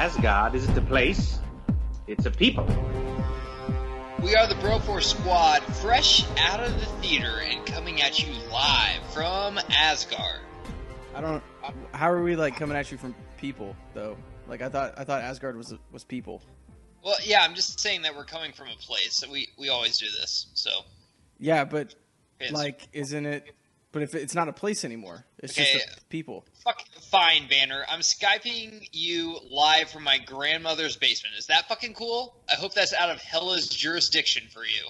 Asgard isn't a place, it's a people. We are the Broforce Squad, fresh out of the theater and coming at you live from Asgard. How are we coming at you from people though? I thought Asgard was people. Well, yeah, I'm just saying that we're coming from a place. We always do this, so. Yeah, but isn't it? But if it's not a place anymore, it's just people. Fine, Banner. I'm Skyping you live from my grandmother's basement. Is that fucking cool? I hope that's out of Hela's jurisdiction for you.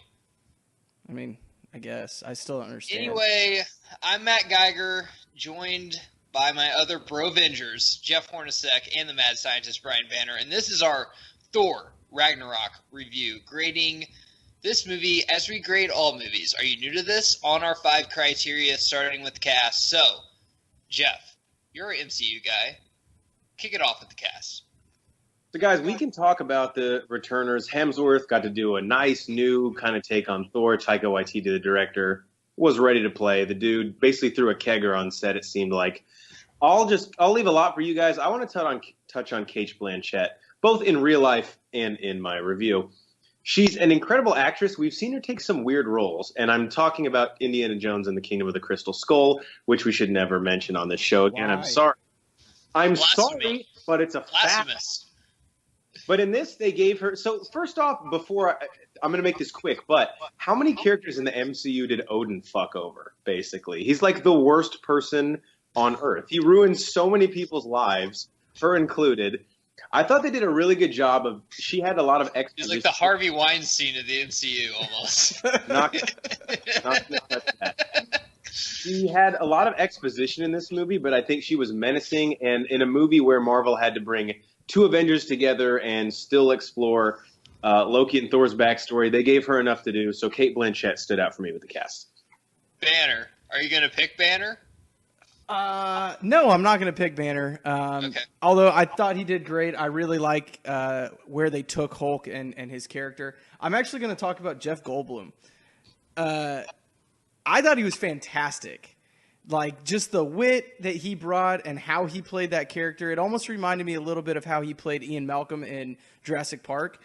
I mean, I guess. I still don't understand. Anyway, I'm Matt Geiger, joined by my other Brovengers, Jeff Hornacek, and the mad scientist Brian Banner, and this is our Thor Ragnarok review, grading this movie as we grade all movies. Are you new to this? On our 5 criteria, starting with the cast. So, Jeff, you're an MCU guy. Kick it off with the cast. So, guys, we can talk about the returners. Hemsworth got to do a nice new kind of take on Thor. Taika Waititi, the director, was ready to play. The dude basically threw a kegger on set, it seemed like. I'll leave a lot for you guys. I want to touch on Cate Blanchett, both in real life and in my review. She's an incredible actress. We've seen her take some weird roles, and I'm talking about Indiana Jones and the Kingdom of the Crystal Skull, which we should never mention on this show again. Why? I'm sorry, but it's a fact. But in this, they gave her. So first off, I'm going to make this quick, but how many characters in the MCU did Odin fuck over? Basically, he's like the worst person on Earth. He ruined so many people's lives, her included. I thought they did a really good job of. She had a lot of exposition. He's like the Harvey Weinstein of the MCU, almost. not that. She had a lot of exposition in this movie, but I think she was menacing. And in a movie where Marvel had to bring 2 Avengers together and still explore Loki and Thor's backstory, they gave her enough to do. So Cate Blanchett stood out for me with the cast. Banner, are you going to pick Banner? No, I'm not going to pick Banner. Okay. Although I thought he did great. I really like where they took Hulk and his character. I'm actually going to talk about Jeff Goldblum. I thought he was fantastic. Just the wit that he brought and how he played that character. It almost reminded me a little bit of how he played Ian Malcolm in Jurassic Park.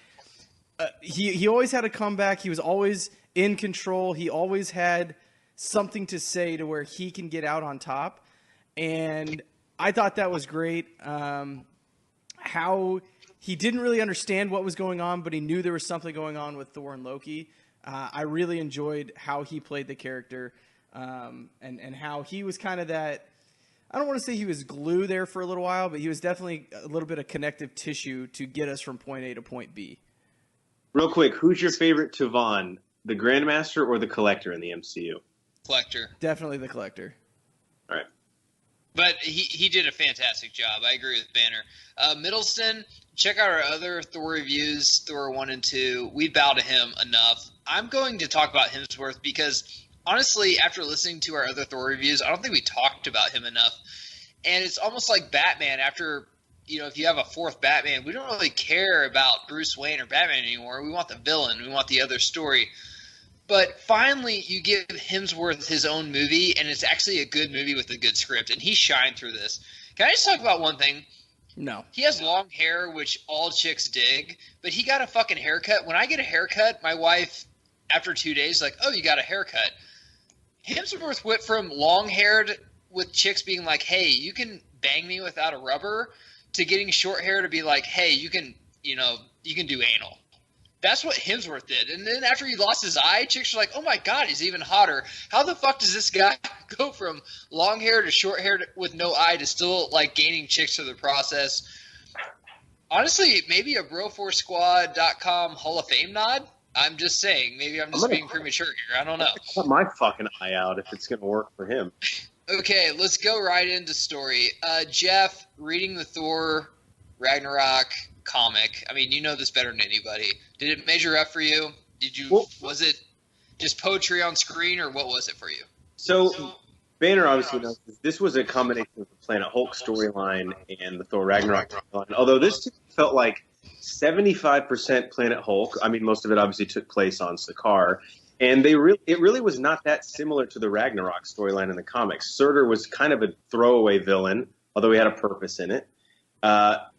He always had a comeback. He was always in control. He always had something to say to where he can get out on top. And I thought that was great. How he didn't really understand what was going on, but he knew there was something going on with Thor and Loki. I really enjoyed how he played the character, and how he was kind of that. I don't want to say he was glue there for a little while, but he was definitely a little bit of connective tissue to get us from point A to point B. Real quick, who's your favorite Tuvon, the Grandmaster or the Collector in the MCU? Collector. Definitely the Collector. All right. But he did a fantastic job. I agree with Banner. Middleston, check out our other Thor reviews, Thor 1 and 2. We bow to him enough. I'm going to talk about Hemsworth because, honestly, after listening to our other Thor reviews, I don't think we talked about him enough. And it's almost like Batman. After, if you have a 4th Batman, we don't really care about Bruce Wayne or Batman anymore. We want the villain. We want the other story. But finally, you give Hemsworth his own movie, and it's actually a good movie with a good script, and he shined through this. Can I just talk about one thing? No. He has long hair, which all chicks dig, but he got a fucking haircut. When I get a haircut, my wife, after 2 days, is like, oh, you got a haircut. Hemsworth went from long-haired with chicks being like, hey, you can bang me without a rubber, to getting short hair to be like, hey, you can do anal. That's what Hemsworth did. And then after he lost his eye, chicks are like, oh my God, he's even hotter. How the fuck does this guy go from long hair to short hair with no eye to still gaining chicks through the process? Honestly, maybe a BroForceSquad.com Hall of Fame nod? I'm just saying. Maybe I'm just being premature here. I don't know. Put my fucking eye out if it's going to work for him. Okay, let's go right into story. Jeff, reading the Thor Ragnarok comic. I mean, you know this better than anybody. Did it measure up for you? Was it just poetry on screen, or what was it for you? So Banner obviously knows this was a combination of the Planet Hulk storyline and the Thor Ragnarok storyline. Although this felt like 75% Planet Hulk. I mean, most of it obviously took place on Sakaar. And it really was not that similar to the Ragnarok storyline in the comics. Surtur was kind of a throwaway villain, although he had a purpose in it.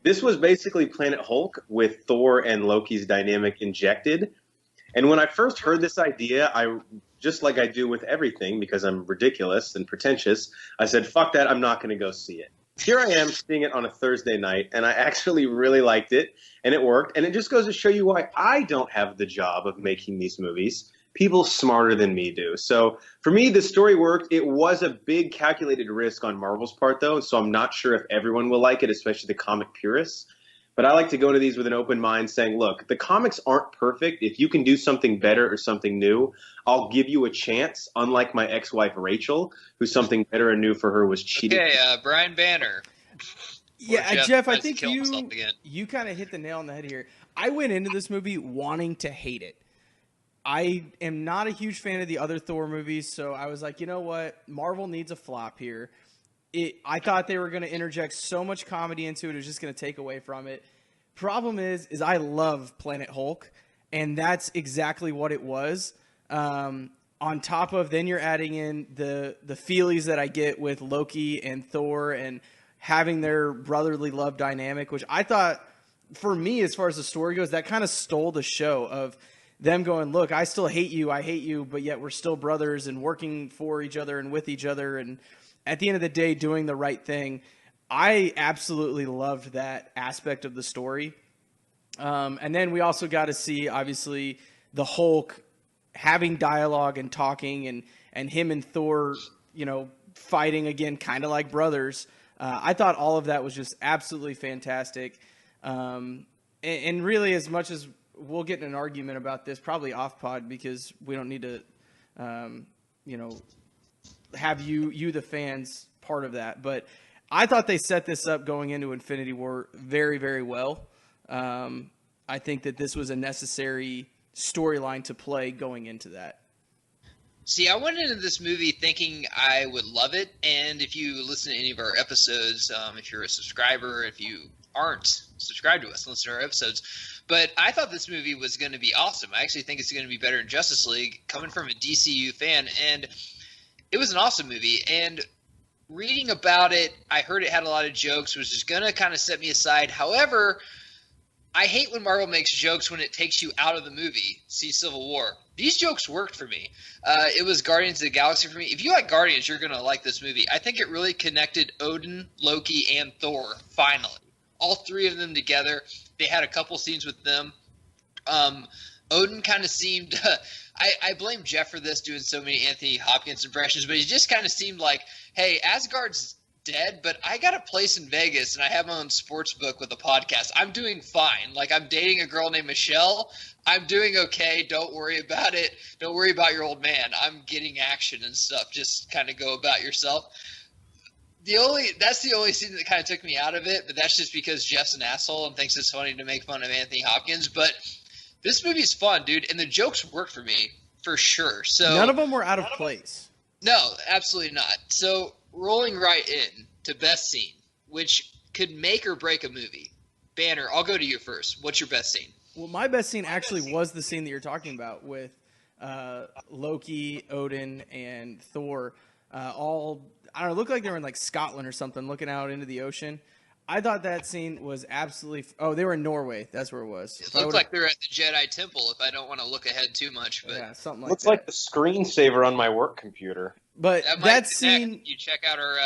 This was basically Planet Hulk with Thor and Loki's dynamic injected. And when I first heard this idea, I just like I do with everything, because I'm ridiculous and pretentious, I said, fuck that, I'm not going to go see it. Here I am seeing it on a Thursday night, and I actually really liked it, and it worked. And it just goes to show you why I don't have the job of making these movies. People smarter than me do. So for me, the story worked. It was a big calculated risk on Marvel's part, though, so I'm not sure if everyone will like it, especially the comic purists. But I like to go to these with an open mind saying, look, the comics aren't perfect. If you can do something better or something new, I'll give you a chance, unlike my ex-wife Rachel, who something better and new for her was cheating. Okay, Brian Banner. Yeah, Jeff, I think you kind of hit the nail on the head here. I went into this movie wanting to hate it. I am not a huge fan of the other Thor movies, so I was like, you know what? Marvel needs a flop here. I thought they were going to interject so much comedy into it was just going to take away from it. Problem is I love Planet Hulk, and that's exactly what it was. On top of, then you're adding in the feelies that I get with Loki and Thor and having their brotherly love dynamic, which I thought, for me, as far as the story goes, that kind of stole the show of them going, look, I still hate you, but yet we're still brothers and working for each other and with each other, and at the end of the day, doing the right thing. I absolutely loved that aspect of the story. And then we also got to see, obviously, the Hulk having dialogue and talking, and him and Thor, fighting again, kind of like brothers. I thought all of that was just absolutely fantastic. And really, as much as we'll get in an argument about this, probably off pod, because we don't need to, have you the fans part of that. But I thought they set this up going into Infinity War very, very well. I think that this was a necessary storyline to play going into that. See, I went into this movie thinking I would love it, and if you listen to any of our episodes, if you're a subscriber, if you aren't subscribed to us, listen to our episodes. But I thought this movie was going to be awesome. I actually think it's going to be better than Justice League, coming from a DCU fan, and it was an awesome movie. And reading about it, I heard it had a lot of jokes, which is going to kind of set me aside. However, I hate when Marvel makes jokes when it takes you out of the movie. See Civil War. These jokes worked for me. It was Guardians of the Galaxy for me. If you like Guardians, you're going to like this movie. I think it really connected Odin, Loki, and Thor, finally. All three of them together. They had a couple scenes with them. Odin kind of seemed I blame Jeff for this, doing so many Anthony Hopkins impressions, but he just kind of seemed like, hey, Asgard's dead, but I got a place in Vegas and I have my own sports book with a podcast. I'm doing fine. Like, I'm dating a girl named Michelle. I'm doing okay. Don't worry about it. Don't worry about your old man. I'm getting action and stuff. Just kind of go about yourself. That's the only scene that kind of took me out of it, but that's just because Jeff's an asshole and thinks it's funny to make fun of Anthony Hopkins. But this movie's fun, dude, and the jokes work for me for sure. So none of them were out of place. No, absolutely not. So rolling right in to best scene, which could make or break a movie. Banner, I'll go to you first. What's your best scene? Well, my best scene actually was the scene that you're talking about with Loki, Odin, and Thor. All, I don't know, looked like they were in like Scotland or something, looking out into the ocean. I thought that scene was absolutely. Oh, they were in Norway. That's where it was. It looked like they were at the Jedi Temple. If I don't want to look ahead too much, but yeah, something like looks that. Looks like the screensaver on my work computer. But that scene, you check out our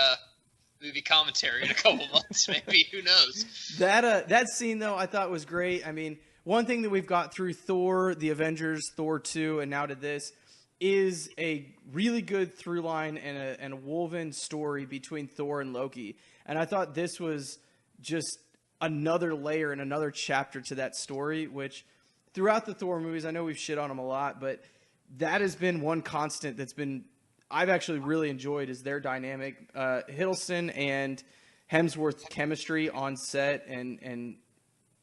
movie commentary in a couple months, maybe. Who knows? That scene though, I thought was great. I mean, one thing that we've got through Thor, the Avengers, Thor 2, and now to this, is a really good through line and a woven story between Thor and Loki. And I thought this was just another layer and another chapter to that story, which throughout the Thor movies, I know we've shit on them a lot, but that has been one constant that's been I've actually really enjoyed is their dynamic. Hiddleston and Hemsworth's chemistry on set, and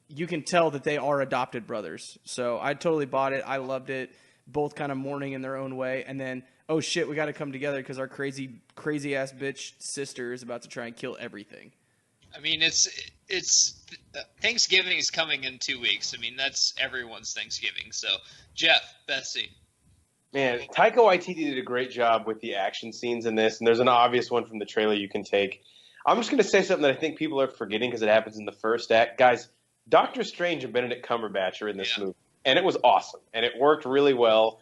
you can tell that they are adopted brothers. So I totally bought it. I loved it. Both kind of mourning in their own way. And then, oh shit, we got to come together because our crazy ass bitch sister is about to try and kill everything. I mean, it's Thanksgiving is coming in 2 weeks. I mean, that's everyone's Thanksgiving. So, Jeff, best scene. Man, Taika Waititi did a great job with the action scenes in this, and there's an obvious one from the trailer you can take. I'm just going to say something that I think people are forgetting because it happens in the first act. Guys, Doctor Strange and Benedict Cumberbatch are in this movie, and it was awesome, and it worked really well,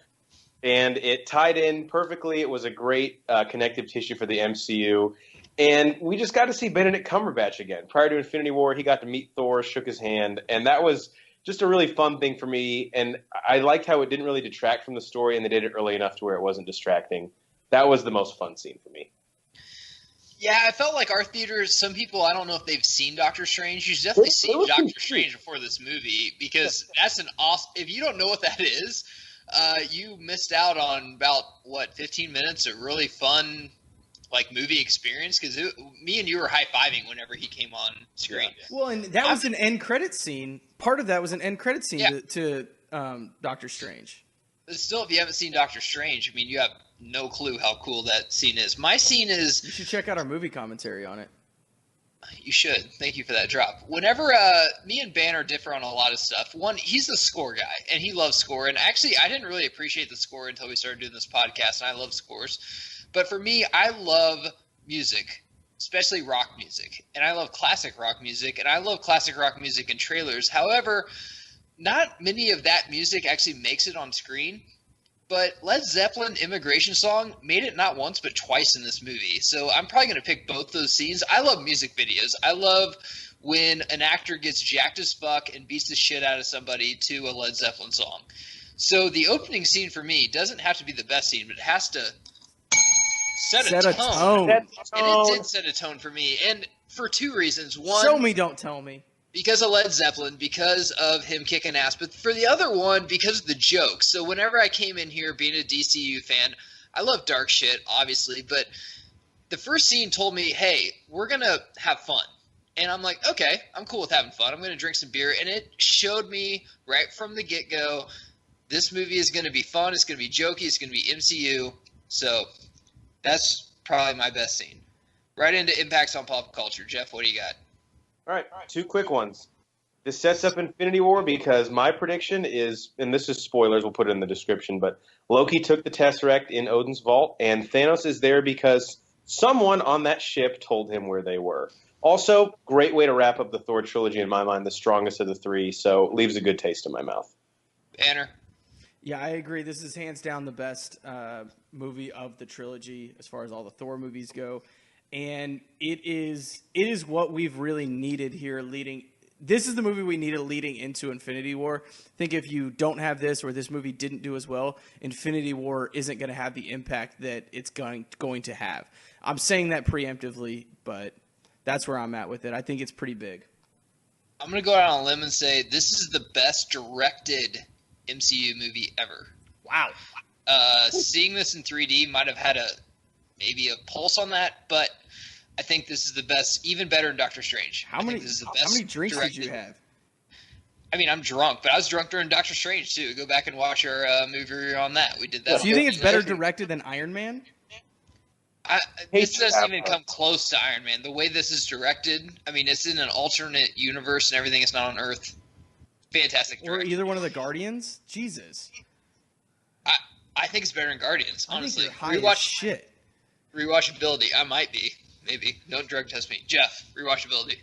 and it tied in perfectly. It was a great connective tissue for the MCU, and we just got to see Benedict Cumberbatch again. Prior to Infinity War, he got to meet Thor, shook his hand, and that was just a really fun thing for me, and I liked how it didn't really detract from the story, and they did it early enough to where it wasn't distracting. That was the most fun scene for me. Yeah, I felt like our theaters, some people, I don't know if they've seen Doctor Strange. You should definitely see Doctor Strange before this movie, because that's an awesome – if you don't know what that is, you missed out on about, 15 minutes of really fun – like movie experience, because me and you were high-fiving whenever he came on screen. Yeah. Well, and that was an end credit scene. Part of that was an end credit scene to Doctor Strange. But still, if you haven't seen Doctor Strange, I mean, you have no clue how cool that scene is. My scene is... You should check out our movie commentary on it. You should. Thank you for that drop. Whenever me and Banner differ on a lot of stuff, one, he's a score guy, and he loves score. And actually, I didn't really appreciate the score until we started doing this podcast, and I love scores. But for me, I love music, especially rock music. And I love classic rock music, and I love classic rock music in trailers. However, not many of that music actually makes it on screen. But Led Zeppelin Immigration Song made it not once but twice in this movie. So I'm probably going to pick both those scenes. I love music videos. I love when an actor gets jacked as fuck and beats the shit out of somebody to a Led Zeppelin song. So the opening scene for me doesn't have to be the best scene, but it has to set a tone. And it did set a tone for me. And for two reasons. One, show me, don't tell me. Because of Led Zeppelin, because of him kicking ass. But for the other one, because of the jokes. So whenever I came in here being a DCU fan, I love dark shit, obviously. But the first scene told me, hey, we're going to have fun. And I'm like, okay, I'm cool with having fun. I'm going to drink some beer. And it showed me right from the get-go, this movie is going to be fun. It's going to be jokey. It's going to be MCU. So that's probably my best scene. Right into impacts on pop culture. Jeff, what do you got? All right, two quick ones. This sets up Infinity War because my prediction is, and this is spoilers, we'll put it in the description, but Loki took the Tesseract in Odin's vault, and Thanos is there because someone on that ship told him where they were. Also, great way to wrap up the Thor trilogy in my mind, the strongest of the three, so leaves a good taste in my mouth. Banner. Yeah, I agree. This is hands down the best movie of the trilogy as far as all the Thor movies go. And it is what we've really needed here this is the movie we needed leading into Infinity War. I think if you don't have this or this movie didn't do as well, Infinity War isn't going to have the impact that it's going to have. I'm saying that preemptively, but that's where I'm at with it. I think it's pretty big. I'm going to go out on a limb and say this is the best directed MCU movie ever. Wow. Seeing this in 3D might have had maybe a pulse on that, but I think this is the best, even better than Doctor Strange. How many drinks did you have? I mean, I'm drunk, but I was drunk during Doctor Strange, too. Go back and watch our movie review on that. We did that. So you think it's better directed than Iron Man? This doesn't even come close to Iron Man. The way this is directed, I mean, it's in an alternate universe and everything. It's not on Earth. Fantastic direction. Or either one of the Guardians? Jesus. I think it's better than Guardians, honestly. I think shit. Rewatchability. I might be. Maybe. Don't drug test me. Jeff, rewatchability.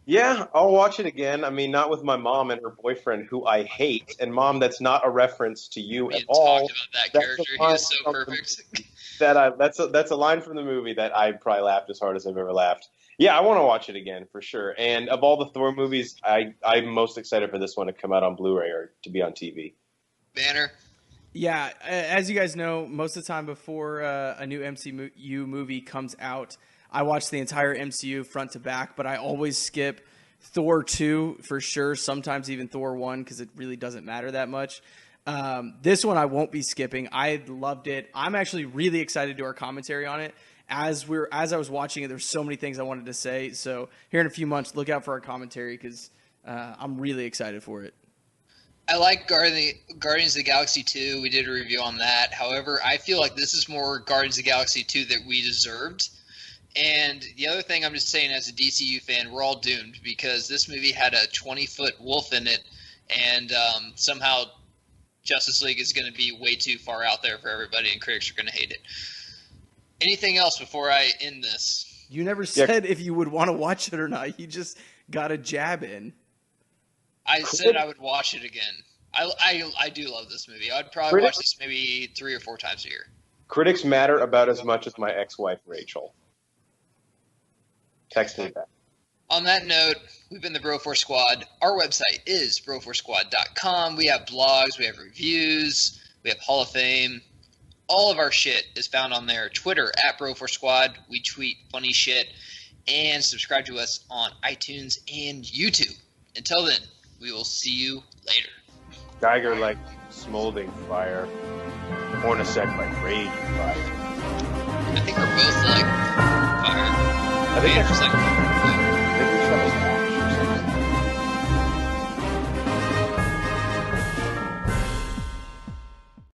Yeah, I'll watch it again. I mean, not with my mom and her boyfriend, who I hate. And Mom, that's not a reference to you at all. Talked about that character. He is so perfect. That's a line from the movie that I probably laughed as hard as I've ever laughed. Yeah, I want to watch it again for sure. And of all the Thor movies, I'm most excited for this one to come out on Blu-ray or to be on TV. Banner. Yeah, as you guys know, most of the time before a new MCU movie comes out, I watch the entire MCU front to back, but I always skip Thor 2 for sure, sometimes even Thor 1 because it really doesn't matter that much. This one I won't be skipping. I loved it. I'm actually really excited to do our commentary on it. As I was watching it, there's so many things I wanted to say. So here in a few months, look out for our commentary because I'm really excited for it. I like Guardians of the Galaxy 2. We did a review on that. However, I feel like this is more Guardians of the Galaxy 2 that we deserved. And the other thing I'm just saying as a DCU fan, we're all doomed because this movie had a 20-foot wolf in it, and somehow Justice League is going to be way too far out there for everybody, and critics are going to hate it. Anything else before I end this? You never said if you would want to watch it or not. You just got a jab in. I said I would watch it again. I do love this movie. I'd probably watch this maybe 3 or 4 times a year. Critics matter about as much as my ex-wife, Rachel. Text me back. On that note, we've been the Broforce Squad. Our website is broforcesquad.com. We have blogs, we have reviews, we have Hall of Fame. All of our shit is found on there. Twitter at Broforce Squad. We tweet funny shit. And subscribe to us on iTunes and YouTube. Until then, we will see you later. Geiger like smoldering fire. Hornacek like rage fire. I think we're both like fire. I think Vader's like